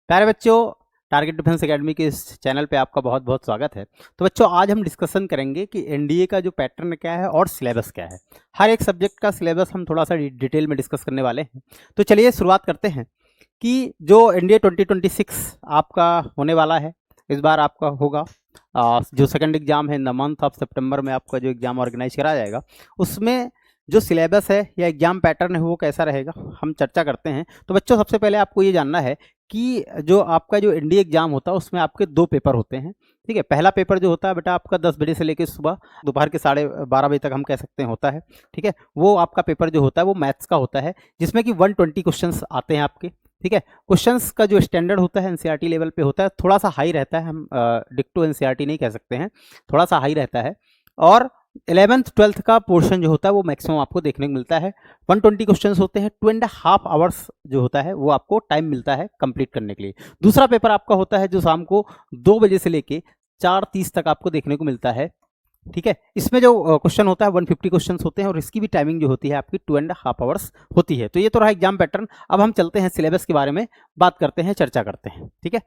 प्यारे बच्चों, target defence academy के इस चैनल पे आपका बहुत बहुत स्वागत है। तो बच्चों, आज हम डिस्कशन करेंगे कि एनडीए का जो पैटर्न क्या है और सिलेबस क्या है। हर एक सब्जेक्ट का सिलेबस हम थोड़ा सा डिटेल में डिस्कस करने वाले हैं। तो चलिए शुरुआत करते हैं कि जो एनडीए 2026 आपका होने वाला है, इस बार आपका होगा जो सेकंड एग्जाम है इन द मंथ ऑफ सितंबर में आपका जो एग्जाम ऑर्गेनाइज करा जाएगा, उसमें जो सिलेबस है या एग्जाम पैटर्न है वो कैसा रहेगा हम चर्चा करते हैं। तो बच्चों, सबसे पहले आपको ये जानना है कि जो आपका जो एनडीए एग्जाम होता है उसमें आपके 2 पेपर होते हैं। ठीक है, पहला पेपर जो होता है बेटा आपका 10 बजे से लेकर सुबह दोपहर के 12:30 बजे तक हम कह सकते हैं होता है। ठीक है, वो आपका पेपर जो होता है वो मैथ्स का होता है, जिसमें कि 120 क्वेश्चंस आते हैं आपके। ठीक है, क्वेश्चंस का जो स्टैंडर्ड होता है एनसीईआरटी लेवल पे होता है, थोड़ा सा हाई रहता है, हम डिक्टो एनसीईआरटी नहीं कह सकते हैं, थोड़ा सा हाई रहता है। और 11th 12th का पोर्शन जो होता है वो मैक्सिमम आपको देखने को मिलता है। 120 क्वेश्चंस होते हैं, 2.5 आवर्स जो होता है वो आपको टाइम मिलता है कंप्लीट करने के लिए। दूसरा पेपर आपका होता है जो शाम को 2 बजे से लेके 4:30 तक आपको देखने को मिलता है। ठीक है, इसमें जो क्वेश्चन होता है 150 क्वेश्चंस होते हैं और इसकी भी टाइमिंग जो होती है आपकी 2.5 आवर्स होती है। तो ये तो रहा एग्जाम पैटर्न। अब हम चलते हैं सिलेबस के बारे में बात करते हैं, चर्चा करते हैं। ठीक है,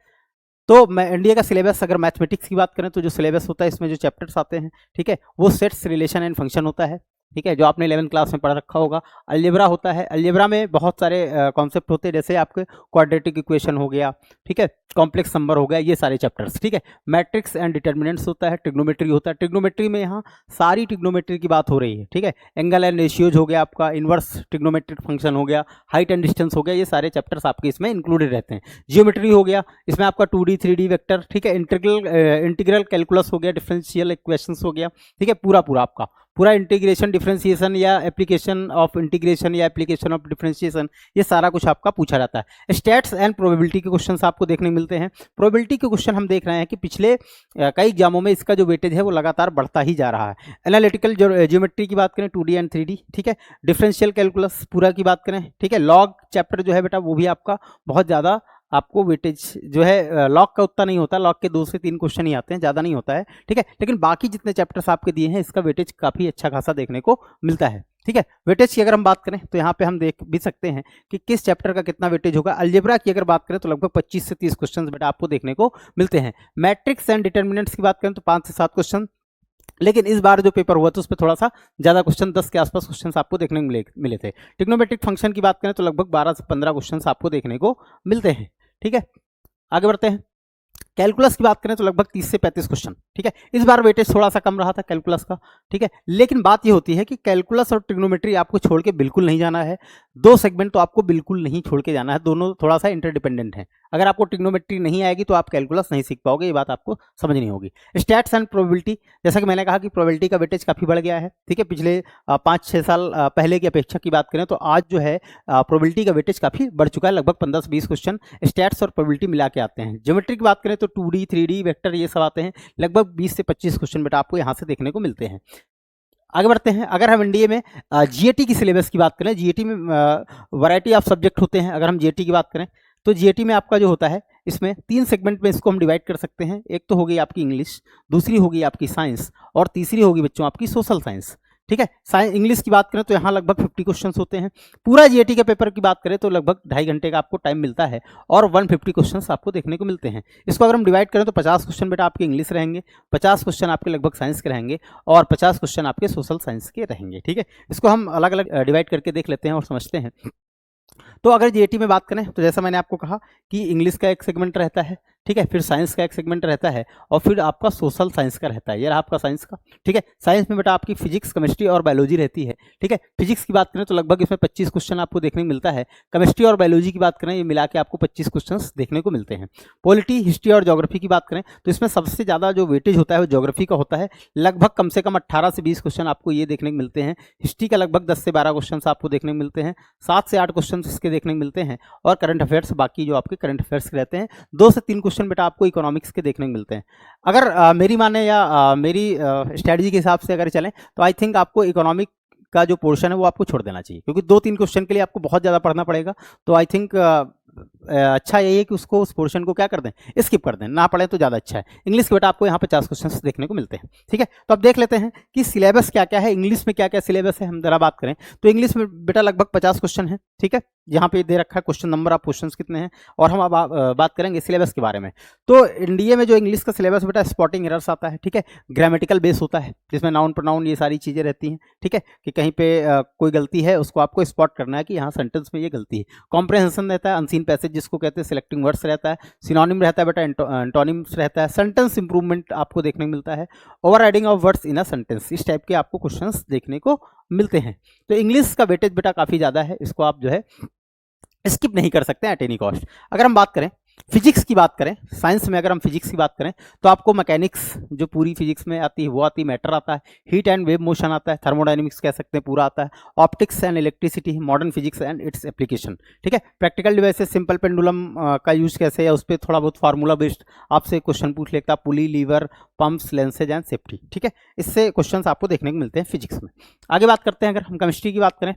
तो मैं एनडीए का सिलेबस अगर मैथमेटिक्स की बात करें तो जो सिलेबस होता है इसमें जो चैप्टर्स आते हैं, ठीक है, वो सेट्स, रिलेशन एंड फंक्शन होता है। ठीक है, जो आपने 11th क्लास में पढ़ रखा होगा। अलजेब्रा होता है, अलजेब्रा में बहुत सारे कॉन्सेप्ट होते हैं, जैसे आपके क्वाड्रेटिक इक्वेशन हो गया, ठीक है, कॉम्प्लेक्स नंबर हो गया, ये सारे चैप्टर्स। ठीक है, मैट्रिक्स एंड डिटर्मिनेंट्स होता है, ट्रिग्नोमेट्री होता है। ट्रिग्नोमेट्री में यहाँ सारी ट्रिग्नोमेट्री की बात हो रही है। ठीक है, एंगल एंड रेशियोज हो गया आपका, इनवर्स ट्रिग्नोमेट्रिक फंक्शन हो गया, हाइट एंड डिस्टेंस हो गया, ये सारे चैप्टर्स आपके इसमें इंक्लूडेड रहते हैं। जियोमेट्री हो गया, इसमें आपका 2D 3D वेक्टर, ठीक है, इंटीग्रल कैलकुलस हो गया, डिफरेंशियल इक्वेशंस हो गया। ठीक है, पूरा आपका पूरा इंटीग्रेशन, डिफरेंशिएशन या एप्लीकेशन ऑफ इंटीग्रेशन या एप्लीकेशन ऑफ डिफरेंशिएशन, ये सारा कुछ आपका पूछा जाता है। स्टैट्स एंड प्रोबेबिलिटी के क्वेश्चंस आपको देखने मिलते हैं। प्रोबेबिलिटी के क्वेश्चन हम देख रहे हैं कि पिछले कई एग्जामों में इसका जो वेटेज है वो लगातार बढ़ता ही जा रहा है। एनालिटिकल ज्योमेट्री की बात करें 2D एंड 3D, ठीक है, डिफरेंशियल कैलकुलस पूरा की बात करें, ठीक है, लॉग चैप्टर जो है बेटा वो भी आपका बहुत ज़्यादा आपको वेटेज जो है लॉग का उतना नहीं होता, लॉग के 2 से 3 क्वेश्चन ही आते हैं, ज़्यादा नहीं होता है। ठीक है, लेकिन बाकी जितने चैप्टर्स आपके दिए हैं इसका वेटेज काफ़ी अच्छा खासा देखने को मिलता है। ठीक है, वेटेज की अगर हम बात करें तो यहाँ पे हम देख भी सकते हैं कि किस चैप्टर का कितना वेटेज होगा। अलजेब्रा की अगर बात करें तो लगभग 25 से 30 क्वेश्चन बेटा आपको देखने को मिलते हैं। मैट्रिक्स एंड डिटर्मिनेंट्स की बात करें तो 5 से 7 क्वेश्चन, लेकिन इस बार जो पेपर हुआ था उस पर थोड़ा सा ज़्यादा क्वेश्चन, 10 के आसपास क्वेश्चन आपको देखने को मिले थे। ट्रिग्नोमेट्रिक फंक्शन की बात करें तो लगभग 12 से 15 क्वेश्चन आपको देखने को मिलते हैं। ठीक है, आगे बढ़ते हैं। कैलकुलस की बात करें तो लगभग 30 से 35 क्वेश्चन। ठीक है, इस बार वेटेज थोड़ा सा कम रहा था कैलकुलस का। ठीक है, लेकिन बात ये होती है कि कैलकुलस और ट्रिग्नोमेट्री आपको छोड़ के बिल्कुल नहीं जाना है। 2 सेगमेंट तो आपको बिल्कुल नहीं छोड़ के जाना है, दोनों थोड़ा सा इंटरडिपेंडेंट है। अगर आपको ट्रिग्नोमेट्री नहीं आएगी तो आप कैलकुलस नहीं सीख पाओगे, ये बात आपको समझनी होगी। स्टैट्स एंड प्रोबेबिलिटी, जैसा कि मैंने कहा कि प्रोबेबिलिटी का वेटेज काफ़ी बढ़ गया है। ठीक है, पिछले 5-6 साल पहले की अपेक्षा की बात करें तो आज जो है प्रोबेबिलिटी का वेटेज काफ़ी बढ़ चुका है। लगभग 15 से 20 क्वेश्चन स्टैट्स और प्रोबेबिलिटी मिला के आते हैं। ज्योमेट्री की बात करें तो 2D 3D वेक्टर ये सब आते हैं, लगभग 20 से 25 क्वेश्चन बेटा आपको यहाँ से देखने को मिलते हैं। आगे बढ़ते हैं। अगर हम एनडीए में जीएटी की सिलेबस की बात करें, जीएटी में वैरायटी ऑफ सब्जेक्ट होते हैं। अगर हम जीएटी की बात करें तो जीएटी में आपका जो होता है इसमें 3 सेगमेंट में इसको हम डिवाइड कर सकते हैं। एक तो होगी आपकी इंग्लिश, दूसरी होगी आपकी साइंस और तीसरी होगी बच्चों आपकी सोशल साइंस। ठीक है, साइंस इंग्लिश की बात करें तो यहाँ लगभग 50 क्वेश्चंस होते हैं। पूरा जीएटी के पेपर की बात करें तो लगभग 2.5 घंटे का आपको टाइम मिलता है और 150 क्वेश्चंस आपको देखने को मिलते हैं। इसको अगर हम डिवाइड करें तो 50 क्वेश्चन बेटा आपके इंग्लिश रहेंगे, 50 क्वेश्चन आपके लगभग साइंस के रहेंगे और 50 क्वेश्चन आपके सोशल साइंस के रहेंगे। ठीक है, इसको हम अलग अलग डिवाइड करके देख लेते हैं और समझते हैं। तो अगर जीएटी में बात करें तो जैसा मैंने आपको कहा कि इंग्लिश का एक सेगमेंट रहता है, ठीक है, फिर साइंस का एक सेगमेंट रहता है और फिर आपका सोशल साइंस का रहता है। ये रहा आपका साइंस का। ठीक है, साइंस में बेटा आपकी फिजिक्स, केमिस्ट्री और बायोलॉजी रहती है। ठीक है, फिजिक्स की बात करें तो लगभग इसमें 25 क्वेश्चन आपको देखने को मिलता है। केमिस्ट्री और बायोलॉजी की बात करें ये मिला के आपको 25 क्वेश्चन देखने को मिलते हैं। पॉलिटी, हिस्ट्री और ज्योग्राफी की बात करें तो इसमें सबसे ज़्यादा जो वेटेज होता है वो ज्योग्राफी का होता है। लगभग कम से कम 18 से 20 क्वेश्चन आपको ये देखने को मिलते हैं। हिस्ट्री का लगभग 10 से 12 क्वेश्चन आपको देखने को मिलते हैं। 7 से 8 क्वेश्चन इसके देखने को मिलते हैं और करंट अफेयर्स, बाकी जो आपके करंट अफेयर्स के रहते हैं 2 से 3 क्वेश्चन बेटा आपको इकोनॉमिक्स के देखने को मिलते हैं। अगर मेरी माने या मेरी स्ट्रेटजी के हिसाब से अगर चलें तो आई थिंक आपको इकोनॉमिक का जो पोर्शन है वो आपको छोड़ देना चाहिए, क्योंकि 2-3 क्वेश्चन के लिए आपको बहुत ज़्यादा पढ़ना पड़ेगा। तो आई थिंक अच्छा यही है कि उसको, उस पोर्शन को क्या कर दें, स्किप कर दें, ना पढ़े तो ज़्यादा अच्छा है। इंग्लिश के बेटा आपको यहाँ 50 क्वेश्चन देखने को मिलते हैं। ठीक है, तो अब देख लेते हैं कि सिलेबस क्या क्या है, इंग्लिश में क्या क्या सिलेबस है। हम जरा बात करें तो इंग्लिश में बेटा लगभग 50 क्वेश्चन है। ठीक है, यहाँ पे दे रखा है क्वेश्चन नंबर ऑफ क्वेश्चंस कितने हैं, और हम अब बात करेंगे सिलेबस के बारे में। तो एनडीए में जो इंग्लिश का सिलेबस बेटा स्पॉटिंग एरर्स आता है, ठीक है, ग्रामेटिकल बेस होता है जिसमें नाउन प्रोनाउन ये सारी चीज़ें रहती हैं, ठीक है, कि कहीं पे कोई गलती है उसको आपको स्पॉट करना है कि यहाँ सेंटेंस में ये गलती है। कॉम्प्रहेंशन रहता है, अनसीन पैसेज जिसको कहते हैं, सिलेक्टिंग वर्ड्स रहता है, सिनोनिम रहता है बेटा, एंटोनिम्स रहता है, सेंटेंस इंप्रूवमेंट आपको देखने को मिलता है, over riding of words in a sentence, इस टाइप के आपको क्वेश्चंस देखने को मिलते हैं। तो इंग्लिश का वेटेज बेटा काफ़ी ज़्यादा है, इसको आप जो है स्किप नहीं कर सकते एट एनी कॉस्ट। अगर हम बात करें फिजिक्स की, बात करें साइंस में, अगर हम फिजिक्स की बात करें तो आपको मैकेनिक्स जो पूरी फिजिक्स में आती है वो आती है, मैटर आता है, हीट एंड वेव मोशन आता है, थर्मोडायनेमिक्स कह सकते हैं पूरा आता है, optics and electricity, modern physics and its application, ठीक है। प्रैक्टिकल डिवाइसेस, सिंपल पेंडुलम का यूज कैसे है, उस पर थोड़ा बहुत फार्मूला बेस्ड आपसे क्वेश्चन पूछ लेता है, pulley, lever, pumps, lenses and safety, ठीक है। इससे क्वेश्चन आपको देखने को मिलते हैं फिजिक्स में। आगे बात करते हैं, अगर हम केमिस्ट्री की बात करें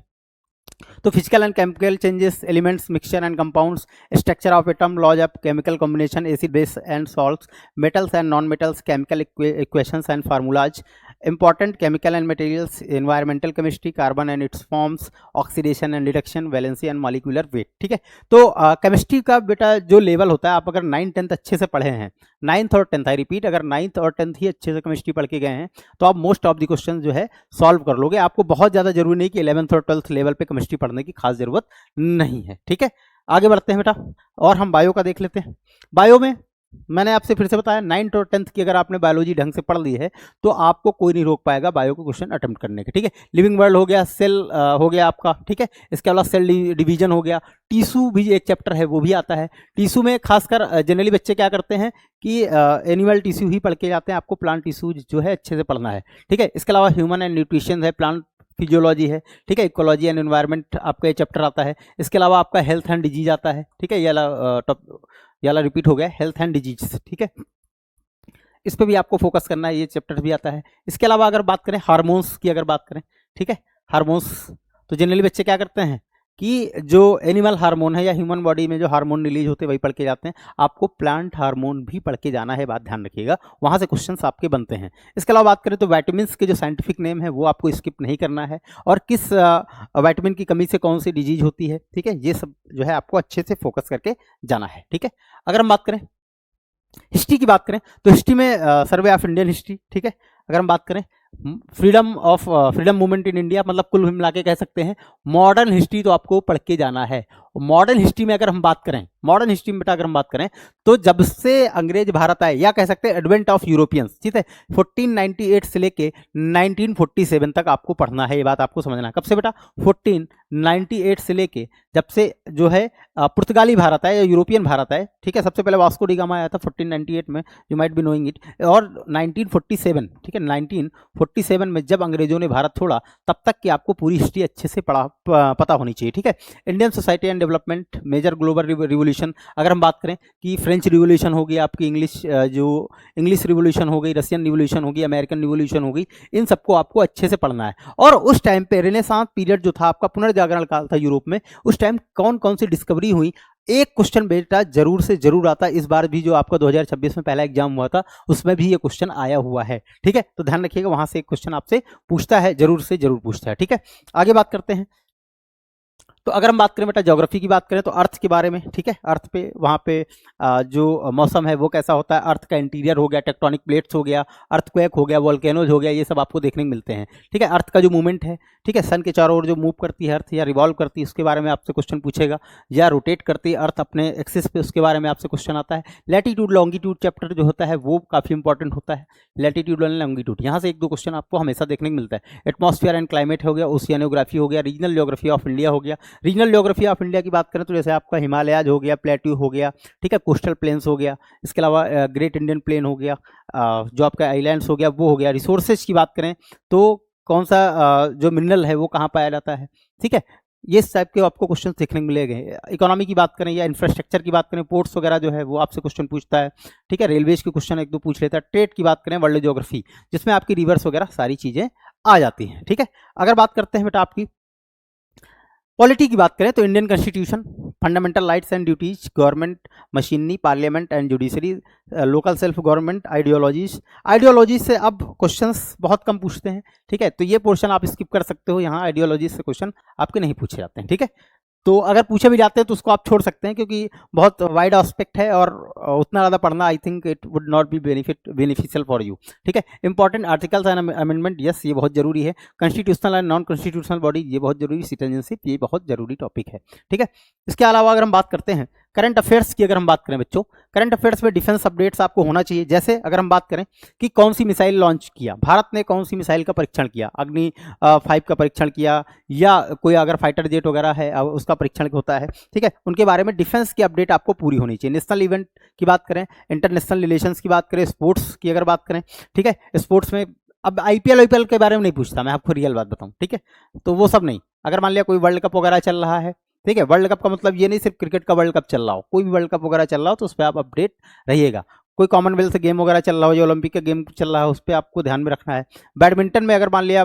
तो physical and chemical changes, elements, mixture and compounds, structure of atom, laws of chemical combination, acid base and salts, metals and non metals, chemical equations and formulas, important chemical and materials, environmental chemistry, carbon and its forms, oxidation and reduction, valency and molecular weight, ठीक है। तो chemistry का बेटा जो level होता है, आप अगर 9th 10th अच्छे से पढ़े हैं, 9th और 10th, आई रिपीट, अगर 9th और 10th ही अच्छे से केमिस्ट्री पढ़ के गए हैं तो आप मोस्ट ऑफ द क्वेश्चन जो है सॉल्व कर लोगे। आपको बहुत ज़्यादा जरूरी नहीं कि 11th और 12th लेवल पे केमिस्ट्री पढ़ने की खास जरूरत नहीं है, ठीक है। आगे बढ़ते हैं बेटा, और हम बायो का देख लेते हैं। बायो में मैंने आपसे फिर से बताया 9th और 10th की अगर आपने बायोलॉजी ढंग से पढ़ ली है तो आपको कोई नहीं रोक पाएगा बायो को क्वेश्चन अटेम्प्ट करने के, ठीक है। लिविंग वर्ल्ड हो गया, सेल हो गया आपका, ठीक है। इसके अलावा सेल डिवीजन हो गया, टिश्यू भी एक चैप्टर है वो भी आता है। टिश्यू में खासकर जनरली बच्चे क्या करते हैं कि एनिमल टिश्यू ही पढ़ के जाते हैं, आपको प्लांट टिश्यू जो है अच्छे से पढ़ना है, ठीक है। इसके अलावा ह्यूमन एंड न्यूट्रिशन है, प्लांट फिजियोलॉजी है, ठीक है, इकोलॉजी एंड एनवायरनमेंट आपका ये चैप्टर आता है। इसके अलावा आपका हेल्थ एंड डिजीज आता है, ठीक है, ये वाला रिपीट हो गया, हेल्थ एंड डिजीज, ठीक है, इस पे भी आपको फोकस करना है, ये चैप्टर भी आता है। इसके अलावा अगर बात करें हार्मोन्स की, अगर बात करें, ठीक है, हार्मोन्स, तो जनरली बच्चे क्या करते हैं कि जो एनिमल हार्मोन है या ह्यूमन बॉडी में जो हार्मोन रिलीज होते हैं वही पढ़ के जाते हैं, आपको प्लांट हार्मोन भी पढ़ के जाना है, बात ध्यान रखिएगा, वहाँ से क्वेश्चंस आपके बनते हैं। इसके अलावा बात करें तो विटामिन्स के जो साइंटिफिक नेम है वो आपको स्किप नहीं करना है, और किस विटामिन की कमी से कौन सी डिजीज होती है, ठीक है, ये सब जो है आपको अच्छे से फोकस करके जाना है, ठीक है। अगर हम बात करें हिस्ट्री की, बात करें तो हिस्ट्री में सर्वे ऑफ इंडियन हिस्ट्री, ठीक है। अगर हम बात करें फ्रीडम मूवमेंट इन इंडिया, मतलब कुल मिला के कह सकते हैं मॉडर्न हिस्ट्री तो आपको पढ़ के जाना है। मॉडर्न हिस्ट्री में अगर हम बात करें, मॉडर्न हिस्ट्री में बेटा अगर हम बात करें तो जब से अंग्रेज भारत आए, या कह सकते हैं एडवेंट ऑफ यूरोपियंस, ठीक है, 1498 से लेके 1947 तक आपको पढ़ना है, ये बात आपको समझना है। कब से बेटा? 1498 से लेके जब से जो है पुर्तगाली भारत आए या यूरोपियन भारत आए, ठीक है, सबसे पहले वास्को डी गामा आया था 1498 में, you might be knowing it, और 1947, ठीक है, 1947 में जब अंग्रेजों ने भारत छोड़ा तब तक की आपको पूरी हिस्ट्री अच्छे से पता होनी चाहिए, ठीक है। Indian society and development, major global revolution, अगर हम बात करें कि फ्रेंच रिवोल्यूशन होगी, आपकी इंग्लिश रिवोल्यूशन हो गई, रशियन रिवोल्यूशन होगी, अमेरिकन रिवोल्यूशन होगी, इन सबको आपको अच्छे से पढ़ना है। और उस टाइम पे रेनेसांस पीरियड जो था आपका, पुनर्जागरण काल था यूरोप में, उस टाइम कौन कौन सी डिस्कवरी हुई, एक क्वेश्चन बेटा जरूर से जरूर आता है। इस बार भी जो आपका 2026 में पहला एग्जाम हुआ था उसमें भी ये क्वेश्चन आया हुआ है, ठीक है, तो ध्यान रखिएगा, वहां से एक क्वेश्चन आपसे पूछता है, जरूर से जरूर पूछता है, ठीक है। आगे बात करते हैं, तो अगर हम बात करें बेटा ज्योग्राफी की बात करें तो अर्थ के बारे में, ठीक है, अर्थ पे वहाँ पे जो मौसम है वो कैसा होता है, अर्थ का इंटीरियर हो गया, टेक्टोनिक प्लेट्स हो गया, अर्थक्वेक हो गया, वोल्केनोज हो गया, ये सब आपको देखने को मिलते हैं, ठीक है। अर्थ का जो मूवमेंट है, ठीक है, सन के चारों ओर जो मूव करती है अर्थ, या रिवॉल्व करती है, उसके बारे में आपसे क्वेश्चन पूछेगा, या रोटेट करती है अर्थ अपने एक्सिस पे, उसके बारे में आपसे क्वेश्चन आता है। लैटिट्यूड लॉन्गिट्यूड चैप्टर जो होता है वो काफ़ी इंपॉर्टेंट होता है, लैटिट्यूड एंड लॉन्गिट्यूड, यहाँ से एक दो क्वेश्चन आपको हमेशा देखने को मिलता है। एटमॉस्फेयर एंड क्लाइमेट हो गया, ओशियानोग्राफी हो गया, रीजनल ज्योग्राफी ऑफ इंडिया हो गया। रीजनल ज्योग्राफी ऑफ इंडिया की बात करें तो जैसे आपका हिमालयाज हो गया, प्लेट्यू हो गया, ठीक है, कोस्टल प्लेन्स हो गया, इसके अलावा ग्रेट इंडियन प्लेन हो गया, जो आपका आइलैंड्स हो गया वो हो गया। रिसोर्सेज की बात करें तो कौन सा जो मिनरल है वो कहाँ पाया जाता है, ठीक है, ये टाइप के आपको क्वेश्चन देखने को मिलेंगे। इकोनॉमी की बात करें या इंफ्रास्ट्रक्चर की बात करें, पोर्ट्स वगैरह जो है वो आपसे क्वेश्चन पूछता है, ठीक है, रेलवेज के क्वेश्चन एक दो पूछ लेता है। ट्रेड की बात करें, वर्ल्ड ज्योग्राफी, जिसमें आपकी रिवर्स वगैरह सारी चीज़ें आ जाती हैं, ठीक है। अगर बात करते हैं बेटा आपकी पॉलिटी की बात करें तो Indian constitution, fundamental rights and duties, government machinery, parliament and judiciary, local self government, ideologies से अब क्वेश्चंस बहुत कम पूछते हैं, ठीक है, तो ये पोर्शन आप स्किप कर सकते हो, यहाँ आइडियोलॉजी से क्वेश्चन आपके नहीं पूछे जाते हैं, ठीक है। तो अगर पूछे भी जाते हैं तो उसको आप छोड़ सकते हैं, क्योंकि बहुत वाइड एस्पेक्ट है और उतना ज़्यादा पढ़ना I think it would not be beneficial for you. ठीक है। Important articles and amendment, yes ये बहुत जरूरी है। Constitutional and non constitutional body, ये बहुत जरूरी। सिटीजनशिप, ये बहुत जरूरी टॉपिक है। ठीक है। इसके अलावा अगर हम बात करते हैं करंट अफेयर्स की, अगर हम बात करें बच्चों, करंट अफेयर्स में डिफेंस अपडेट्स आपको होना चाहिए। जैसे अगर हम बात करें कि कौन सी मिसाइल लॉन्च किया, भारत ने कौन सी मिसाइल का परीक्षण किया, अग्नि 5 का परीक्षण किया, या कोई अगर फाइटर जेट वगैरह है उसका परीक्षण होता है। ठीक है। उनके बारे में डिफेंस की अपडेट आपको पूरी होनी चाहिए। नेशनल इवेंट की बात करें, इंटरनेशनल रिलेशंस की बात करें, स्पोर्ट्स की अगर बात करें, ठीक है, स्पोर्ट्स में अब आईपीएल के बारे में नहीं पूछता, मैं आपको रियल बात बताऊं। ठीक है। तो वो सब नहीं, अगर मान लिया कोई वर्ल्ड कप वगैरह चल रहा है, ठीक है, वर्ल्ड कप का मतलब ये नहीं सिर्फ क्रिकेट का वर्ल्ड कप चल रहा हो, कोई भी वर्ल्ड कप वगैरह चल रहा हो तो उस पर आप अपडेट रहिएगा। कोई कॉमनवेल्थ गेम वगैरह चल रहा हो, जो ओलंपिक का गेम चल रहा है, उस पर आपको ध्यान में रखना है। बैडमिंटन में अगर मान लिया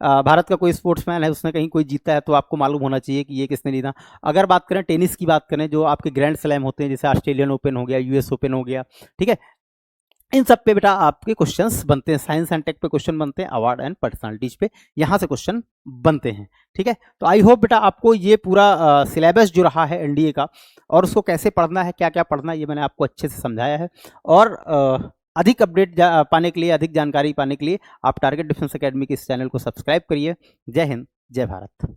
भारत का कोई स्पोर्ट्समैन है, उसने कहीं कोई जीता है, तो आपको मालूम होना चाहिए कि ये किसने जीता। अगर बात करें टेनिस की, बात करें जो आपके ग्रैंड स्लैम होते हैं, जैसे ऑस्ट्रेलियन ओपन हो गया, यूएस ओपन हो गया, ठीक है, इन सब पे बेटा आपके क्वेश्चंस बनते हैं। साइंस एंड टेक पे क्वेश्चन बनते हैं, अवार्ड एंड पर्सनालिटीज पे यहाँ से क्वेश्चन बनते हैं। ठीक है। तो आई होप बेटा आपको ये पूरा सिलेबस जो रहा है एनडीए का, और उसको कैसे पढ़ना है, क्या क्या पढ़ना है, ये मैंने आपको अच्छे से समझाया है। और अधिक अपडेट पाने के लिए, अधिक जानकारी पाने के लिए आप टारगेट डिफेंस एकेडमी के इस चैनल को सब्सक्राइब करिए। जय हिंद, जय भारत।